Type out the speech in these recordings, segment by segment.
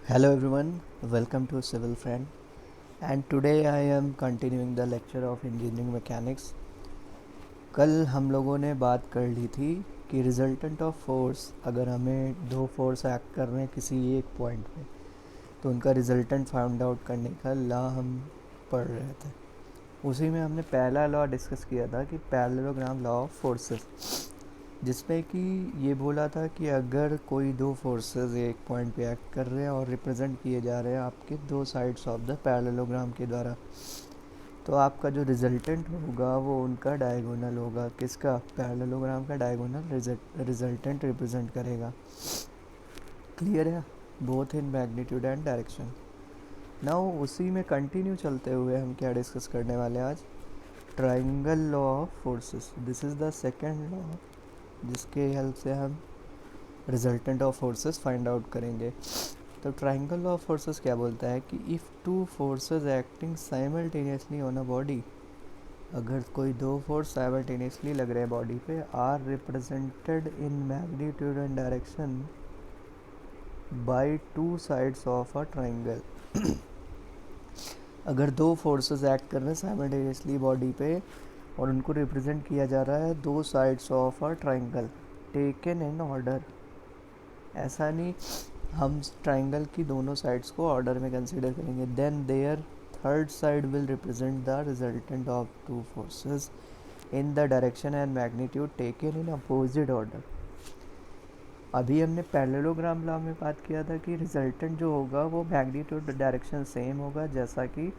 Hello everyone, welcome to Civil Friend, and today I am continuing the lecture of Engineering Mechanics. कल हम लोगों ने बात कर ली थी कि रिजल्टेंट ऑफ फोर्स, अगर हमें दो फोर्स एक्ट कर रहे हैं किसी एक पॉइंट पे, तो उनका रिजल्टेंट फाइंड आउट करने का लॉ हम पढ़ रहे थे। उसी में हमने पहला लॉ डिस्कस किया था कि पैरेललोग्राम लॉ ऑफ फोर्सेस, जिसमें कि ये बोला था कि अगर कोई दो फोर्सेस एक पॉइंट पे एक्ट कर रहे हैं और रिप्रेजेंट किए जा रहे हैं आपके दो साइड्स ऑफ द पैरेललोग्राम के द्वारा, तो आपका जो रिजल्टेंट होगा वो उनका डायगोनल होगा। किसका? पैरेललोग्राम का डायगोनल रिजल्टेंट रिप्रेजेंट करेगा। क्लियर है? Both in magnitude and direction. Now उसी में कंटिन्यू चलते हुए हम क्या डिस्कस करने वाले हैं आज? Triangle law of forces. This is the second law जिसके हेल्प से हम resultant of forces find out करेंगे। तो ट्राइंगल लॉ ऑफ फोर्सेस क्या बोलता है कि if two forces acting simultaneously on a body, अगर कोई दो फोर्स साइमल्टेनियसली लग रहे हैं बॉडी पे, are represented in magnitude and direction by two sides of a triangle. अगर दो फोर्सेस एक्ट कर रहे हैं साइमल्टेनियसली बॉडी पे और उनको रिप्रेजेंट किया जा रहा है दो sides of a triangle taken in order. ऐसा नहीं, हम ट्राइंगल की दोनों साइड्स को ऑर्डर में कंसीडर करेंगे। Then their third side will represent the resultant of two forces in the direction and magnitude taken in opposite order. अभी हमने पैरेललोग्राम लॉ में बात किया था कि रिजल्टेंट जो होगा वो मैग्नीट्यूड डायरेक्शन सेम होगा जैसा कि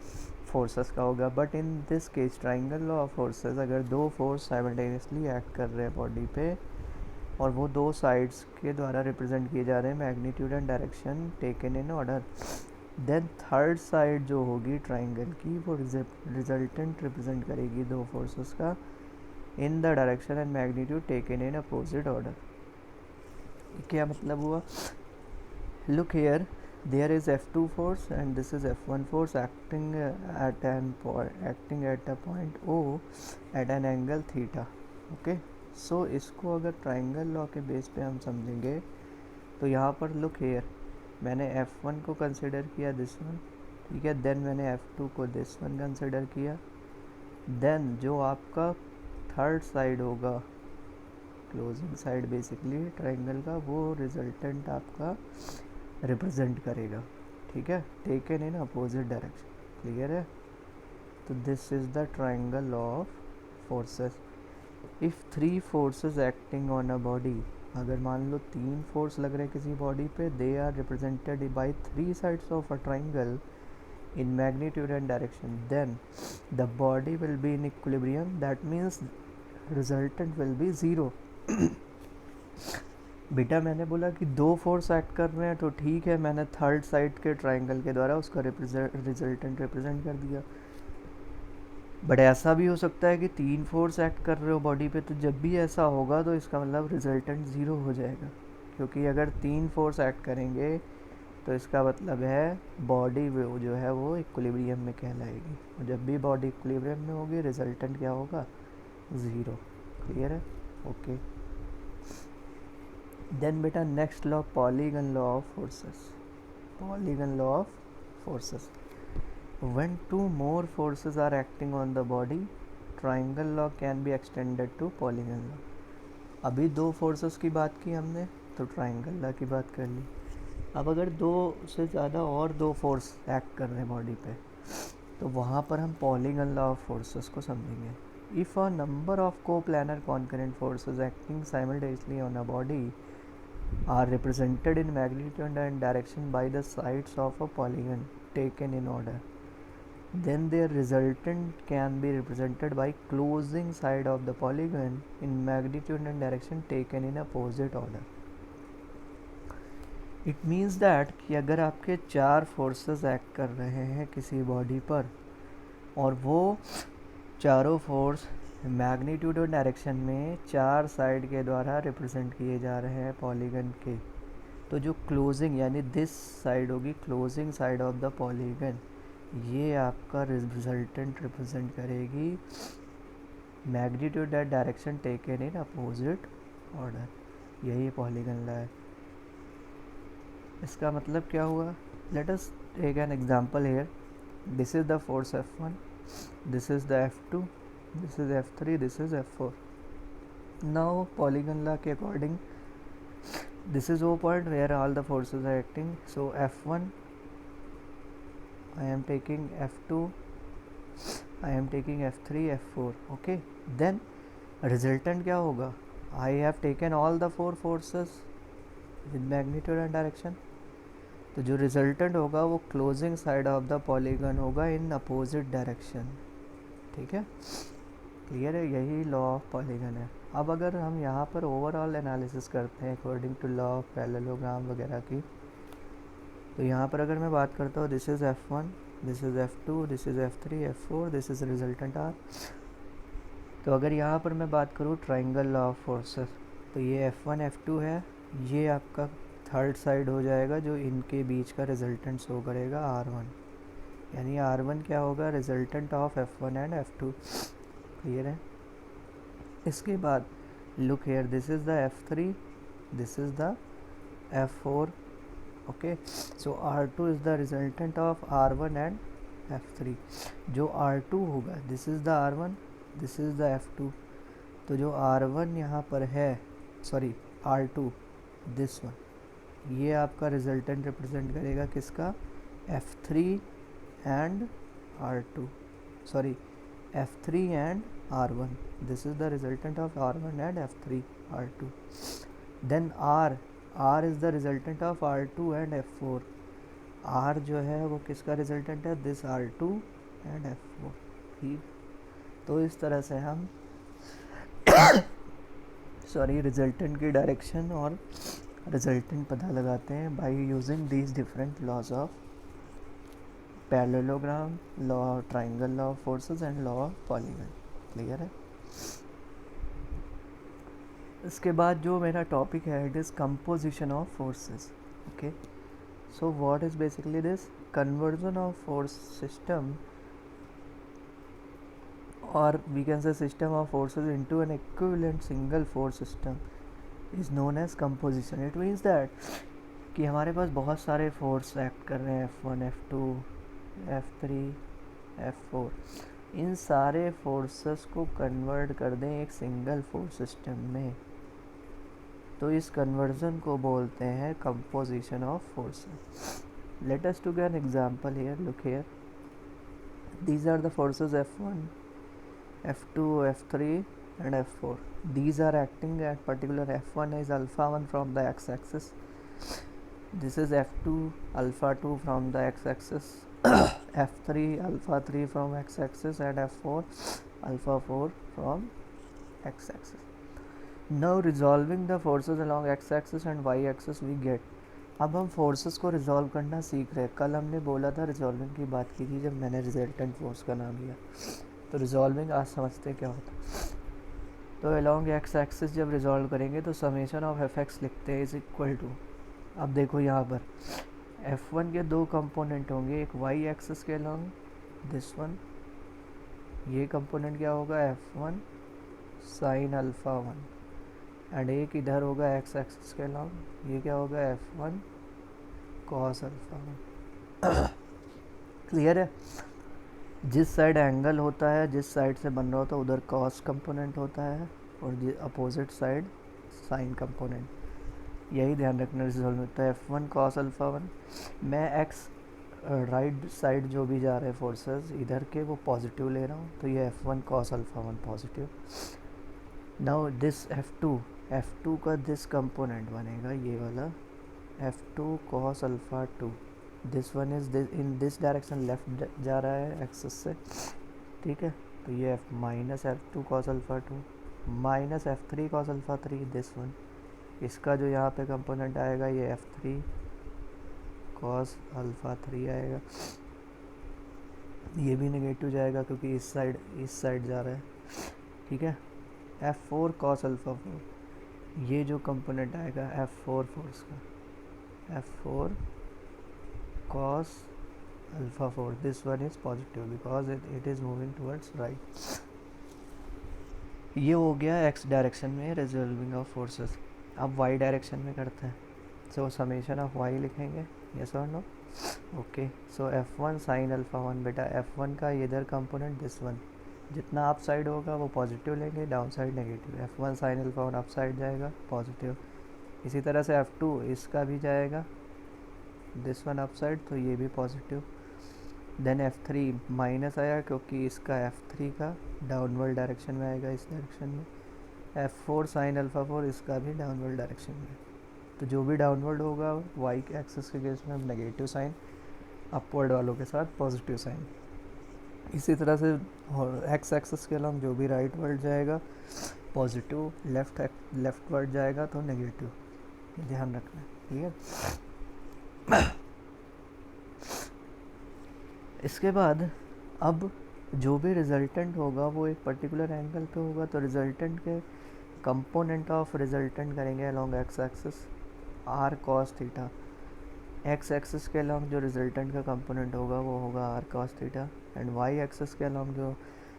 फोर्सेस का होगा। But in this case triangle law of forces, अगर दो फोर्स साइमल्टेनियसली एक्ट कर रहे हैं बॉडी पे और वो दो साइड्स के द्वारा रिप्रेजेंट किए जा रहे हैं magnitude and direction taken in order, then third side जो होगी ट्राइंगल की वो रिजल्टेंट रिप्रेजेंट करेगी दो फोर्सेस का इन the direction and magnitude taken in opposite order. क्या मतलब हुआ? Look here, there is F2 force and this is F1 force acting at a point O at an angle theta. Okay, so इसको अगर triangle law के base पे हम समझेंगे तो यहाँ पर लुक हेयर, मैंने F1 को कंसिडर किया दिस वन, ठीक है, देन मैंने F2 को दिस वन कंसिडर किया, देन जो आपका थर्ड साइड होगा, क्लोजिंग साइड बेसिकली ट्राइंगल का, वो रिजल्टेंट आपका रिप्रेजेंट करेगा, ठीक है, taken in opposite direction. Clear है? तो this is the triangle law of forces. If three forces acting on a body, अगर मान लो तीन फोर्स लग रहे हैं किसी बॉडी पे, they are represented by three sides of a triangle in magnitude and direction, then the body will be in equilibrium, that means resultant will be zero. बेटा मैंने बोला कि दो फोर्स एक्ट कर रहे हैं तो ठीक है, मैंने थर्ड साइड के ट्राइंगल के द्वारा उसका रिजल्टेंट रिप्रेजेंट कर दिया। बट ऐसा भी हो सकता है कि तीन फोर्स एक्ट कर रहे हो बॉडी पे, तो जब भी ऐसा होगा तो इसका मतलब रिजल्टेंट ज़ीरो हो जाएगा, क्योंकि अगर तीन फोर्स एक्ट करेंगे तो इसका मतलब है बॉडी जो है वो इक्विलिब्रियम में कहलाएगी, और जब भी बॉडी इक्विलिब्रियम में होगी रिजल्टेंट क्या होगा? ज़ीरो। क्लियर है? ओके। देन बेटा next law, polygon law of forces. Polygon law of forces, when two more forces are acting on the body, triangle law can be extended to polygon law. अभी दो forces की बात की हमने तो triangle law की बात कर ली। अब अगर दो से ज़्यादा और दो फोर्स एक्ट कर रहे हैं बॉडी पे, तो वहाँ पर हम पॉलीगन लॉ ऑफ फोर्सेस को समझेंगे। If a number of co-planar concurrent forces acting simultaneously on a body are represented in magnitude and direction by the sides of a polygon taken in order, then their resultant can be represented by closing side of the polygon in magnitude and direction taken in opposite order. It means that कि अगर आपके चार forces act कर रहे हैं किसी body पर और वो चारों फोर्स मैग्नीट्यूड और डायरेक्शन में चार साइड के द्वारा रिप्रेजेंट किए जा रहे हैं पॉलीगन के, तो जो क्लोजिंग यानी दिस साइड होगी closing side of the polygon, ये आपका रिजल्टेंट रिप्रेजेंट करेगी magnitude and direction taken in opposite order. यही पॉलीगन लॉ है। इसका मतलब क्या हुआ Let us take an example here. This is the force F1, this is the F2, this is F3, this is F4. Now polygon law के according, this is O point where all the forces are acting. So F1 I am taking, F2 I am taking, F3 F4. Okay, then resultant क्या होगा? I have taken all the four forces with magnitude and direction. तो जो resultant होगा वो closing side of the polygon होगा in opposite direction. ठीक है, clear है? यही लॉ ऑफ पॉलीगन है. अब अगर हम यहाँ पर ओवरऑल एनालिसिस करते हैं according to law of parallelogram वगैरह की, तो यहाँ पर अगर मैं बात करता हूँ, this is F1, this is F2, this is F3 F4, this is resultant R. तो अगर यहाँ पर मैं बात करूँ ट्राइंगल लॉ ऑफ फोर्सेस, तो ये F1 F2 है, ये आपका थर्ड साइड हो जाएगा जो इनके बीच का रिजल्टेंट शो करेगा R1. यानी R1 क्या होगा? Resultant of F1 and F2. Clear है? इसके बाद look here, this is the F3, this is the F4. Okay, so R2 is the resultant of R1 and F3. जो R2 होगा, this is the R1, this is the F2. तो जो R1 यहाँ पर है, सॉरी R2, दिस वन, ये आपका resultant represent करेगा किसका? F3 and R2, sorry F3 and R1. This is the resultant of R1 and F3 R2. Then R is the resultant of R2 and F4. R जो है वो किसका resultant है? This R2 and F4. ठीक, तो इस तरह से हम सॉरी रिजल्टेंट की डायरेक्शन और रिजल्टेंट पता लगाते हैं by using these different laws of parallelogram, law triangle law of forces and law of polygon. Clear है? इसके बाद जो मेरा टॉपिक है, it is composition of forces. Okay, so what is basically this? Conversion of force system, or we can say system of forces into an equivalent single force system is known as composition. It means that कि हमारे पास बहुत सारे force act कर रहे हैं, F1 F2 F3 F4. इन सारे forces को convert कर दें एक सिंगल फोर्स सिस्टम में, तो इस कन्वर्जन को बोलते हैं composition of forces. Let us to give an example here. Look here, these are the forces F1 F2 F3 and F4. These are acting at particular. F1 is alpha 1 from the x-axis, this is F2 alpha 2 from the x-axis, F3 alpha 3 from x-axis, and F4 alpha 4 from x-axis. Now resolving the forces along x-axis and y-axis we get. अब हम forces को resolve करना सीख रहे हैं. कल हमने बोला था, रिजॉल्विंग की बात की थी जब मैंने रिजल्टेंट फोर्स का नाम लिया. तो रिजॉल्विंग आज समझते क्या होता है. तो अलॉन्ग एक्स एक्सिस जब रिजॉल्व करेंगे तो समेशन ऑफ एफ एक्स लिखते हैं इज इक्वल टू. अब देखो यहाँ पर F1 के दो कंपोनेंट होंगे, एक वाई एक्सिस के अलॉन्ग, दिस वन, ये कंपोनेंट क्या होगा? F1 साइन अल्फ़ा 1, एंड एक इधर होगा एक्स एक्सिस के अलॉन्ग, ये क्या होगा? F1 cos alpha 1. क्लियर है? जिस साइड एंगल होता है, जिस साइड से बन रहा होता है, उधर कॉस कंपोनेंट होता है, और अपोजिट साइड साइन कंपोनेंट. यही ध्यान रखना रिजॉल्व होता है. F1 कॉस अल्फ़ा 1, मैं एक्स राइट साइड जो भी जा रहे हैं फोर्सेस इधर के, वो पॉजिटिव ले रहा हूँ, तो ये F1 cos alpha 1 positive. Now this F2 का दिस कंपोनेंट बनेगा ये वाला F2 cos alpha 2. This one is in this direction, left जा रहा है एक्सिस से. ठीक है, तो ये minus F2 cos alpha 2 minus F3 cos alpha 3, this one. इसका जो यहाँ पे कंपोनेंट आएगा ये F3 कॉस अल्फ़ा 3 आएगा. ये भी नेगेटिव जाएगा क्योंकि इस साइड जा रहा है. ठीक है, F4 कॉस अल्फ़ा 4, ये जो कंपोनेंट आएगा F4 फोर्स का, F4 cos alpha 4, this one is positive because it is moving towards right. ये हो गया x डायरेक्शन में रिजॉल्विंग ऑफ फोर्सेस. अब y डायरेक्शन में करते हैं. सो समेशन ऑफ y लिखेंगे, यस और नो? ओके, सो F1 साइन अल्फ़ा 1, बेटा F1 का इधर कंपोनेंट दिस वन, जितना अप साइड होगा वो पॉजिटिव लेंगे, down side negative. F1 sine alpha 1 up side जाएगा पॉजिटिव। इसी तरह से F2 इसका भी जाएगा दिस वन अप साइड, तो ये भी पॉजिटिव। देन F3 माइनस आया क्योंकि इसका F3 का डाउनवर्ड डायरेक्शन में आएगा, इस डायरेक्शन में। F4 साइन अल्फ़ा 4 इसका भी डाउनवर्ड डायरेक्शन में। तो जो भी डाउनवर्ड होगा वाई के एक्सिस के केस में हम नेगेटिव साइन, अपवर्ड वालों के साथ पॉजिटिव साइन। इसी तरह से एक्स एक्सिस के अलॉन्ग जो भी राइट वर्ड जाएगा पॉजिटिव, लेफ्ट वर्ड जाएगा तो नेगेटिव, ध्यान रखना है, ठीक है। इसके बाद अब जो भी रिजल्टेंट होगा वो एक पर्टिकुलर एंगल पे होगा, तो रिजल्टेंट के कंपोनेंट ऑफ रिजल्टेंट करेंगे along X axis R cos theta. X axis के अलॉन्ग जो रिजल्टेंट का कंपोनेंट होगा वो होगा R cos theta, and Y axis के अलॉन्ग जो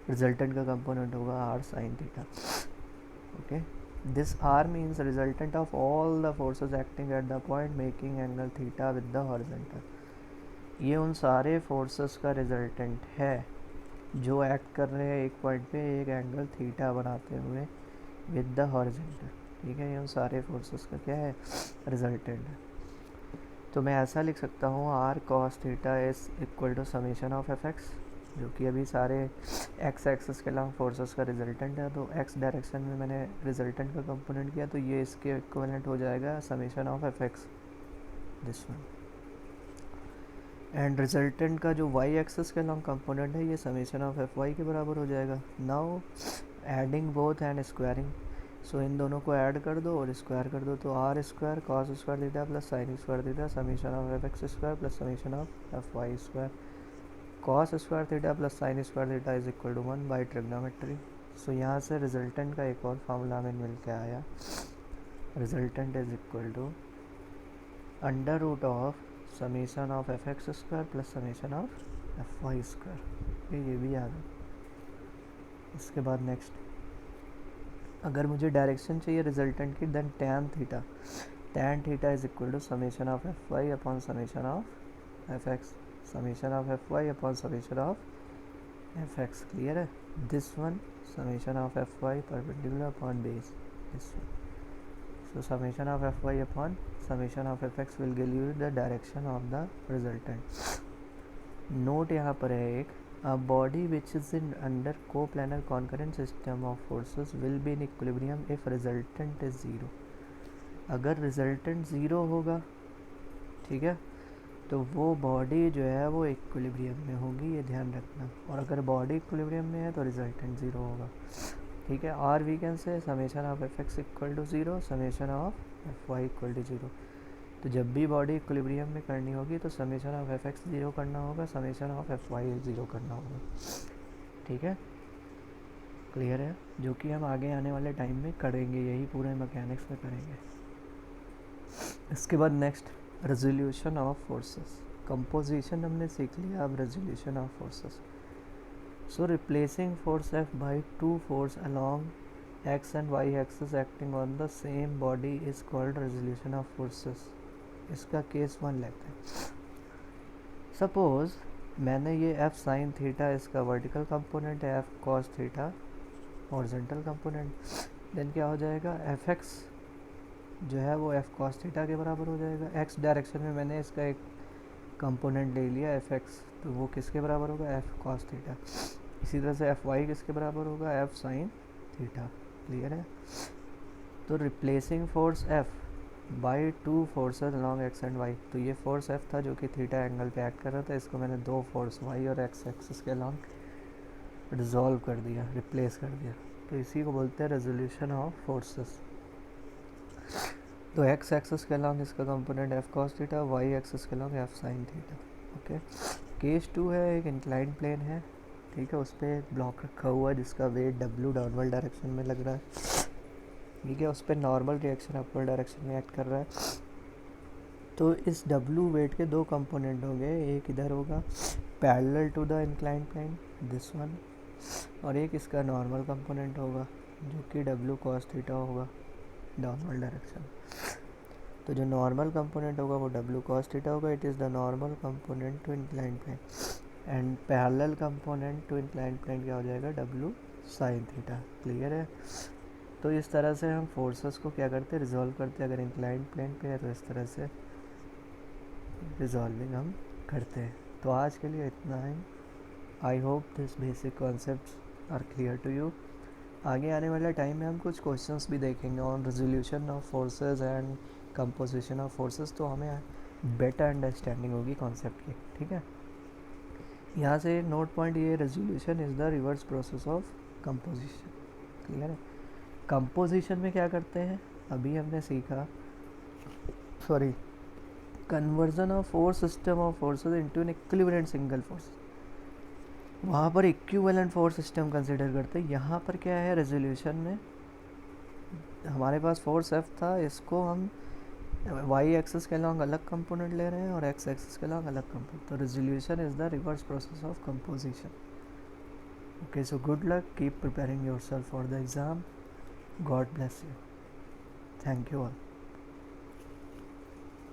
रिजल्टेंट का कंपोनेंट होगा R sine theta. Okay, this R means resultant of all the forces acting at the point making angle theta with the horizontal. ये उन सारे forces का resultant है जो एक्ट कर रहे हैं एक पॉइंट पे एक एंगल थीटा बनाते हुए विद द हॉरिजॉन्टल, ठीक है। ये उन सारे फोर्सेस का क्या है, रिजल्टेंट है। तो मैं ऐसा लिख सकता हूँ R cos theta is equal to summation of F X, जो कि अभी सारे एक्स एक्सिस के अलावा फोर्सेस का रिजल्टेंट है। तो एक्स डायरेक्शन में मैंने रिजल्टेंट का कंपोनेंट किया, तो ये इसके इक्विवेलेंट हो जाएगा summation of F x, this one. And resultant का जो वाई एक्सिस के लॉन्ग कंपोनेंट है ये समेशन ऑफ एफ वाई के बराबर हो जाएगा। Now adding both and squaring, so इन दोनों को ऐड कर दो और स्क्वायर कर दो, तो R square cos square theta plus sine square theta summation of F X square plus summation of F Y square. Cos square theta plus sine square theta is equal to 1 by trigonometry. So यहाँ से resultant का एक और formula हमें मिल के आया, resultant is equal to under root of summation of F X square plus summation of F Y square. ये भी याद है। इसके बाद नेक्स्ट, अगर मुझे डायरेक्शन चाहिए रिजल्टेंट की, then tan theta is equal to summation of F Y upon summation of F X, summation of F Y upon summation of F X, clear है। This one summation of F Y perpendicular upon base, this one. So summation of fy upon summation of fx will give you the direction of the resultant. Note यहाँ पर है एक, a body which is in under coplanar concurrent system of forces will be in equilibrium if resultant is 0. अगर resultant 0 होगा, ठीक है, तो वो बॉडी जो है वो इक्विलिब्रियम में होगी, ये ध्यान रखना। और अगर बॉडी इक्विलिब्रियम में है तो रिजल्टेंट 0 होगा, ठीक है। और we can say summation of F X equal to 0, summation of F Y equal to 0। तो जब भी बॉडी इक्विलिब्रियम में करनी होगी तो समेशन ऑफ एफ एक्स 0 करना होगा, समेशन ऑफ एफ वाई 0 करना होगा, ठीक है, क्लियर है। जो कि हम आगे आने वाले टाइम में करेंगे, यही पूरे मैकेनिक्स में करेंगे। इसके बाद next, resolution of forces. Composition हमने सीख लिया, अब resolution of forces. So replacing force F by two force along x and y axis acting on the same body is called resolution of forces. इसका case 1 लेते हैं। Suppose मैंने ये F sin theta इसका वर्टिकल कंपोनेंट है, F cos theta horizontal component, then क्या हो जाएगा, एफ एक्स जो है वो F cos थीटा के बराबर हो जाएगा। x डायरेक्शन में मैंने इसका एक कंपोनेंट ले लिया एफ एक्स, तो वो किसके बराबर होगा, F cos थीटा। इसी तरह से एफ वाई किसके बराबर होगा, एफ साइन थीटा, क्लियर है। तो replacing force F by two forces along X and Y, तो ये फोर्स एफ था जो कि थीटा एंगल पे एक्ट कर रहा था, इसको मैंने दो फोर्स वाई और एक्स एक्सिस के अलॉन्ग डिसॉल्व कर दिया, रिप्लेस कर दिया, तो इसी को बोलते हैं रेजोल्यूशन ऑफ फोर्सेस। तो एक्स एक्सिस के अलॉन्ग इसका component F cos theta, Y axis के along F sine theta, okay. Case 2 है, एक इंक्लाइन प्लेन है, ठीक है, उस पर एक ब्लॉक रखा हुआ है जिसका वेट W डाउनवर्ड डायरेक्शन में लग रहा है, ठीक है, उस पर नॉर्मल रिएक्शन अपवर्ड डायरेक्शन में एक्ट कर रहा है। तो इस W वेट के दो कंपोनेंट होंगे, एक इधर होगा parallel to the incline plane, this one, और एक इसका नॉर्मल कंपोनेंट होगा जो कि W cos थीटा होगा डाउनवर्ड डायरेक्शन। तो जो नॉर्मल कंपोनेंट होगा वो डब्ल्यू कॉस थीटा होगा, it is the normal component to incline plane, and parallel component to incline plane क्या हो जाएगा, डब्ल्यू साइन थीटा। क्लियर है? तो इस तरह से हम फोर्सेस को क्या करते हैं, रिजॉल्व करते हैं। अगर इंक्लाइन प्लेन पे है तो इस तरह से रिजॉल्विंग हम करते हैं। तो आज के लिए इतना ही। I hope this basic concepts are clear to you. आगे आने वाले टाइम में हम कुछ क्वेश्चंस भी देखेंगे on resolution of forces and composition of forces, तो हमें बेटर अंडरस्टैंडिंग होगी कॉन्सेप्ट की। ठीक है, यहाँ से नोट पॉइंट ये, resolution is the reverse process of composition. Clear है? कंपोजिशन में क्या करते हैं, अभी हमने सीखा, sorry, conversion of force system of forces into an equivalent single force. वहाँ पर इक्विवेलेंट फोर्स सिस्टम कंसिडर करते हैं। यहाँ पर क्या है, रेजोल्यूशन में हमारे पास फोर्स एफ था, इसको हम वाई एक्सिस के अलॉन्ग अलग कंपोनेंट ले रहे हैं और एक्स एक्सिस के अलॉन्ग अलग कंपोनेंट। तो resolution is the reverse process of composition. Okay, so good luck, keep preparing yourself for the exam, God bless you, thank you all.